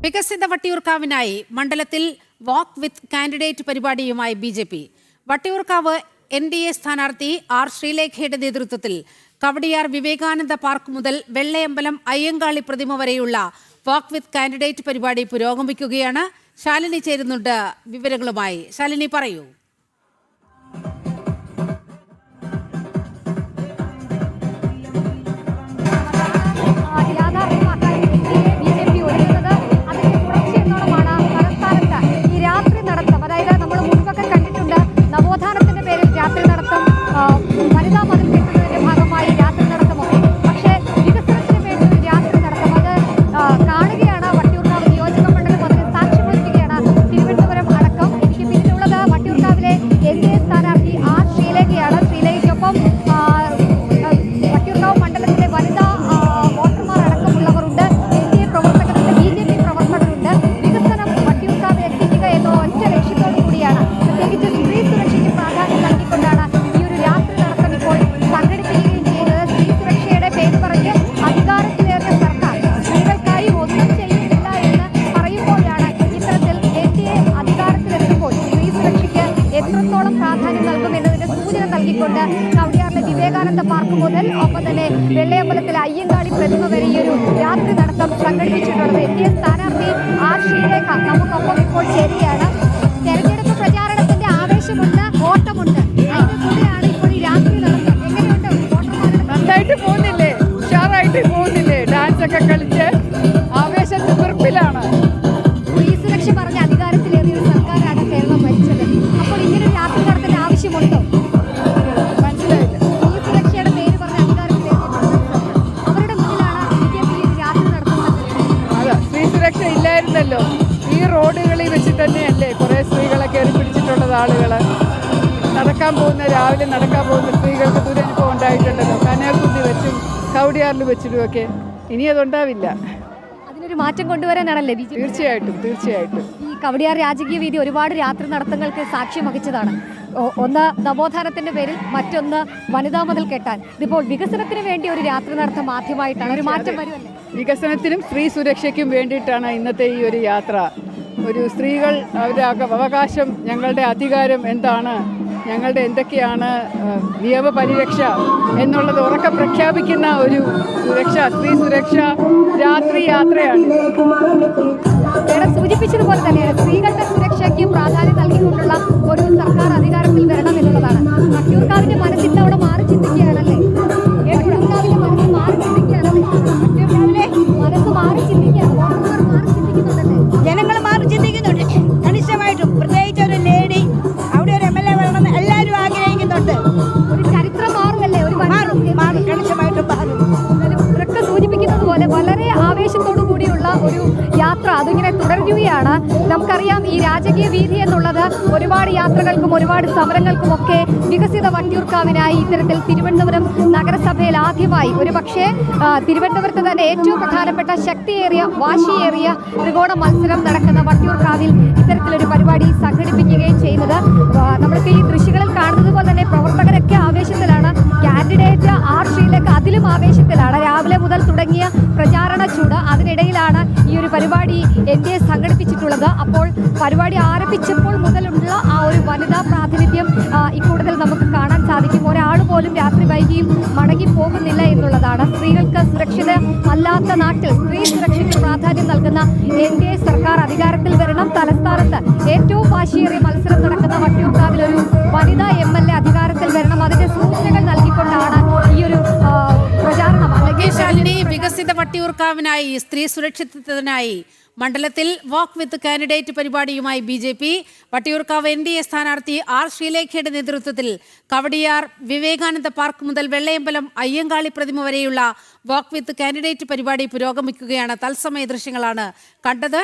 വികസിത വട്ടിയൂർക്കാവിനായി മണ്ഡലത്തിൽ വാക്ക് വിത്ത് candidate പരിപാടിയുമായി BJP. Vattiyoorkavu NDA സ്ഥാനാർത്ഥി ആർ ശ്രീലേഖയുടെ നേതൃത്വത്തിൽ കവടിയാർ വിവേകാനന്ദ പാർക്ക് മുതൽ വെള്ളയമ്പലം അയ്യങ്കാളി പ്രതിമ വരെയുള്ള വാക്ക് വിത്ത് കാൻഡിഡേറ്റ് പരിപാടി പുരോഗമിക്കുകയാണ്. ശാലിനി ചേരുന്നുണ്ട് വിവരങ്ങളുമായി. ശാലിനി, പറയൂ. വനിതാ മതിൽ കെട്ടുന്നതിന്റെ ഭാഗമായി രാത്രി നടത്തമൊക്കെ, പക്ഷേ വികസനത്തിന് വേണ്ടി ഒരു രാത്രി നടത്തം അത് കാണുകയാണ്. വട്ടിയൂർക്കാവ് നിയോജക മണ്ഡലം അതിന് സാക്ഷ്യം വഹിക്കുകയാണ്. തിരുവനന്തപുരം അടക്കം. എനിക്ക് പിന്നിലുള്ളത് വട്ടിയൂർക്കാവിലെ NDA സ്ഥാനാർത്ഥി ആർ ശ്രീലേഖയാണ്. ശ്രീലേഖയ്ക്കൊപ്പം വട്ടിയൂർക്കാവ് മണ്ഡലത്തിലെ വനിതാ വോട്ടർമാർ അടക്കമുള്ളവരുണ്ട്. NDA പ്രവർത്തകരുണ്ട്, BJP പ്രവർത്തകരുണ്ട്. വികസനം വട്ടിയൂർക്കാവ് എത്തിക്കുക എന്ന ഒറ്റ ലക്ഷ്യത്തോടു കൂടിയാണ്, പ്രത്യേകിച്ച് സ്ത്രീ സുരക്ഷയ്ക്ക് പ്രാധാന്യം നൽകിക്കൊണ്ടാണ് നൽകിക്കൊണ്ട് കവടിയാറിലെ വിവേകാനന്ദ പാർക്ക് മുതൽ ഒപ്പം തന്നെ വെള്ളയമ്പലത്തിലെ അയ്യങ്കാളി പ്രതിമ വരെ ഈ ഒരു രാത്രി നടത്തം സംഘടിപ്പിച്ചിട്ടുള്ളത്. NDA സ്ഥാനാർത്ഥി ആർ ശ്രീലേഖ നമുക്കൊപ്പം ഇപ്പോൾ ചേരുകയാണ്. തെരഞ്ഞെടുപ്പ് പ്രചാരണത്തിന്റെ ആവേശമുണ്ട്, ഓട്ടമുണ്ട്. അതിന്റെ കൂടെയാണ് ഇപ്പോൾ ഈ രാത്രി നടത്തം. എങ്ങനെയുണ്ട്? നന്നായിട്ട് പോകുന്നില്ലേ? ഉഷാറായിട്ട് പോകുന്നില്ലേ? ഡാൻസ് ഒക്കെ കളിച്ച് ആവേശം തീർപ്പിലാണ്. സ്ത്രീ സുരക്ഷ പറഞ്ഞ അധികാരത്തിലേറിയ ഒരു സർക്കാരാണ് കേരളം ഭരിച്ചത്. അപ്പോൾ ഇങ്ങനെ രാത്രി നടത്തേണ്ട ആവശ്യമുണ്ടോ? ഇല്ലായിരുന്നല്ലോ. ഈ റോഡുകളിൽ വെച്ച് തന്നെയല്ലേ കുറേ സ്ത്രീകളെ കയറി പിടിച്ചിട്ടുള്ളത്. ആളുകൾ നടക്കാൻ പോകുന്ന, രാവിലെ നടക്കാൻ പോകുന്ന സ്ത്രീകൾക്ക് ദുരനുഭവം ഉണ്ടായിട്ടുണ്ടല്ലോ. കനകക്കുന്ന് വെച്ചും കവടിയാറിൽ വെച്ചിട്ടുമൊക്കെ. ഇനി അതുണ്ടാവില്ല. അതിനൊരു മാറ്റം കൊണ്ടുവരാനാണല്ലേ BJP? തീർച്ചയായിട്ടും. ഈ കവടിയാർ രാജകീയ വീതി ഒരുപാട് രാത്രി നടത്തങ്ങൾക്ക് സാക്ഷ്യം വഹിച്ചതാണ്. ഒന്ന് നവോത്ഥാനത്തിന്റെ പേരിൽ, മറ്റൊന്ന് വനിതാ മതിൽ കെട്ടാൻ. ഇതിപ്പോൾ വികസനത്തിന് വേണ്ടി ഒരു രാത്രി നടത്തം ആദ്യമായിട്ടാണ്. ഒരു മാറ്റം വരുമല്ലേ? വികസനത്തിനും സ്ത്രീ സുരക്ഷയ്ക്കും വേണ്ടിയിട്ടാണ് ഇന്നത്തെ ഈ ഒരു യാത്ര. ഒരു സ്ത്രീകൾ അവരുടെ അവകാശം, ഞങ്ങളുടെ അധികാരം എന്താണ്, ഞങ്ങളുടെ എന്തൊക്കെയാണ് നിയമപരിരക്ഷ എന്നുള്ളത് ഉറക്കെ പ്രഖ്യാപിക്കുന്ന ഒരു സുരക്ഷ, സ്ത്രീ സുരക്ഷ രാത്രി യാത്രയാണ്. സൂചിപ്പിച്ചതുപോലെ തന്നെയാണ് സ്ത്രീകളുടെ സുരക്ഷയ്ക്ക് പ്രാധാന്യം നൽകിക്കൊണ്ടുള്ള ഒരു സർക്കാർ അധികാരത്തിൽ വരണം എന്നുള്ളതാണ്. വട്ടിയൂർക്കാവിന്റെ മനസ്സിന്റെ അവിടെ മാറി ചിന്തിക്കുകയാണല്ലേ? വട്ടിയൂർക്കാവിന്റെ മനസ്സ് മാറി ചിന്തിക്കുകയാണല്ലേ? മനസ്സ് മാറി ചിന്തിക്കുകയാണ്. വോട്ടർമാർ മാറി ചിന്തിക്കുന്നുണ്ടല്ലേ? ജനങ്ങൾ മാറി ചിന്തിക്കുന്നുണ്ട് കണിശമായിട്ടും. പ്രത്യേകിച്ച് ഒരു ലേഡി അവിടെ ഒരു MLA വേണമെന്ന് എല്ലാവരും ആഗ്രഹിക്കുന്നുണ്ട്. ഒരു ചരിത്രം മാറുമല്ലേ? ഒരു മാറും, കണിശമായിട്ടും മാറും. ഇവരൊക്കെ സൂചിപ്പിക്കുന്നത് പോലെ വളരെ ആവേശത്തോടു കൂടിയുള്ള ഒരു യാത്ര അതിങ്ങനെ തുടരുകയാണ്. നമുക്കറിയാം, ഈ രാജകീയ വീഥി എന്നുള്ളത് ഒരുപാട് യാത്രകൾക്കും ഒരുപാട് സമരങ്ങൾക്കും ഒക്കെ വികസിത വട്ടിയൂർക്കാവിനായി ഇത്തരത്തിൽ തിരുവനന്തപുരം നഗരസഭയിൽ ആദ്യമായി, ഒരു പക്ഷേ തിരുവനന്തപുരത്ത് തന്നെ ഏറ്റവും പ്രധാനപ്പെട്ട ശക്തിയേറിയ വാശിയേറിയ ത്രികോണ മത്സരം നടക്കുന്ന വട്ടിയൂർക്കാവിൽ ഇത്തരത്തിലൊരു പരിപാടി സംഘടിപ്പിക്കുകയും ചെയ്യുന്നത്. നമ്മളിപ്പോൾ ഈ ദൃശ്യങ്ങളിൽ കാണുന്നത് പോലെ തന്നെ പ്രവർത്തകരൊക്കെ ആവേശത്തിലാണ്. കാൻഡിഡേറ്റ് ആർ ശ്രീലേഖ അതിലും ആവേശത്തിലാണ്. രാവിലെ മുതൽ തുടങ്ങിയ പ്രചാരണ ചൂട്, അതിനിടയിലാണ് ഈ ഒരു പരിപാടി NDA സംഘടിപ്പിച്ചിട്ടുള്ളത്. അപ്പോൾ പരിപാടി ആരംഭിച്ചപ്പോൾ മുതലുള്ള ആ ഒരു വനിതാ പ്രാതിനിധ്യം ഇക്കൂടുതൽ നമുക്ക് കാണാൻ സാധിക്കും. ഒരാൾ പോലും രാത്രി വൈകിയും മടങ്ങി പോകുന്നില്ല എന്നുള്ളതാണ്. സ്ത്രീകൾക്ക് സുരക്ഷിത അല്ലാത്ത നാട്ടിൽ സ്ത്രീ സുരക്ഷയ്ക്ക് പ്രാധാന്യം നൽകുന്ന NDA സർക്കാർ അധികാരത്തിൽ വരണം. തലസ്ഥാനത്ത് ഏറ്റവും വാശിയേറിയ മത്സരം നടക്കുന്ന വട്ടിയൂർക്കാവിലൊരു വനിതാ MLA അധികാരത്തിൽ വരണം. അതിന്റെ സൂചനകൾ നൽകിക്കൊണ്ടാണ് ഈ ഒരു പ്രചാരണം. ശാലിനി, വികസിത വട്ടിയൂർക്കാവിനായി, സ്ത്രീ സുരക്ഷിതത്വത്തിനായി മണ്ഡലത്തിൽ വാക്ക് വിത്ത് കാൻഡിഡേറ്റ് പരിപാടിയുമായി BJP. വട്ടിയൂർക്കാവ് NDA സ്ഥാനാർത്ഥി ആർ ശ്രീലേഖയുടെ നേതൃത്വത്തിൽ കവടിയാർ വിവേകാനന്ദ പാർക്ക് മുതൽ വെള്ളയമ്പലം അയ്യങ്കാളി പ്രതിമ വരെയുള്ള വാക്ക് വിത്ത് കാൻഡിഡേറ്റ് പരിപാടി പുരോഗമിക്കുകയാണ്. തത്സമയ ദൃശ്യങ്ങളാണ് കണ്ടത്.